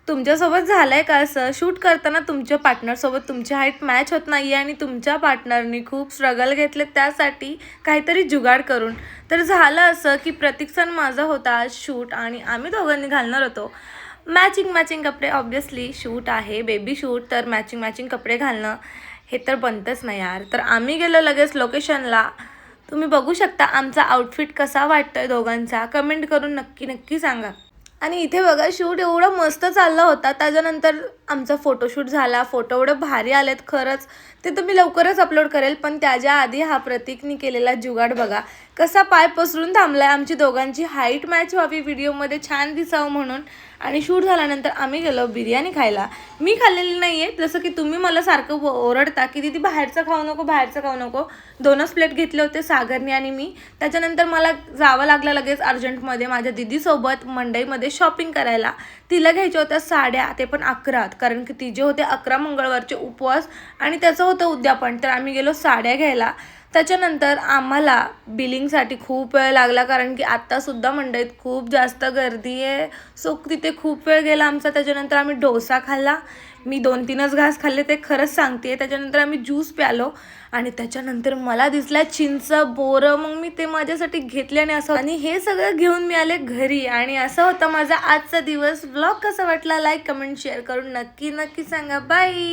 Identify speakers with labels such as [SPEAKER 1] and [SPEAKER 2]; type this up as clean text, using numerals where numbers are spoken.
[SPEAKER 1] तुमच्यासोबत झालंय का असं शूट करताना तुमच्या पार्टनरसोबत तुमची हाईट मॅच होत नाही आहे आणि तुमच्या पार्टनरनी खूप स्ट्रगल घेतले त्यासाठी काहीतरी जुगाड करून? तर झालं असं की प्रतीकचा माझा होता आज शूट आणि आम्ही दोघांनी घालणार होतो मॅचिंग कपडे. ऑब्वियसली शूट आहे, बेबी शूट, तर मॅचिंग कपडे घालणं हे तर बनतंच नाही यार. तर आम्ही गेलो लगेच लोकेशनला. तुम्ही बघू शकता आमचा आउटफिट कसा वाटतोय दोघांचा, कमेंट करून नक्की सांगा. आणि इथे बघा शूट एवढं मस्त चाललं होता. त्याच्यानंतर आमचा फोटोशूट झाला. फोटो एवढं भारी आलेत खरंच, ते तर मी लवकरच अपलोड करेल. पण त्याच्या आधी हा प्रतीकनी केलेला जुगाड बघा, कसा पाय पसरून थांबलाय. आमची दोघांची हाईट मॅच व्हावी व्हिडिओमध्ये, छान दिसावं म्हणून. आणि शूट झाल्यानंतर आम्ही गेलो बिर्याणी खायला. मी खाल्लेली नाही आहे, जसं की तुम्ही मला सारखं ओरडता की दीदी बाहेरचं खाऊ नको. 2च प्लेट घेतले होते सागरने आणि मी. त्याच्यानंतर मला जावं लागलं लगेच अर्जंटमध्ये माझ्या दीदीसोबत मंडईमध्ये शॉपिंग करायला. तिला घ्यायच्या होत्या साड्या, ते पण 11, कारण की तिचे होते 11 मंगळवारचे उपवास आणि त्याचं होतं उद्यापन. तर आम्ही गेलो साड्या घ्यायला. त्याच्यानंतर आम्हाला बिलिंगसाठी खूप वेळ लागला, कारण की आत्तासुद्धा मंडईत खूप जास्त गर्दी आहे. सो तिथे खूप वेळ गेला आमचा. त्याच्यानंतर आम्ही डोसा खाल्ला. मी 2-3च घास खाल्ले, ते खरंच सांगते. त्याच्यानंतर आम्ही ज्यूस प्यालो आणि त्याच्यानंतर मला दिसला चिंच, बोरं. मग मी ते माझ्यासाठी घेतले आणि हे सगळं घेऊन मी आले घरी. आणि असं होता माझा आजचा दिवस. ब्लॉग कसा वाटला लाईक, कमेंट, शेअर करून नक्की सांगा. बाय.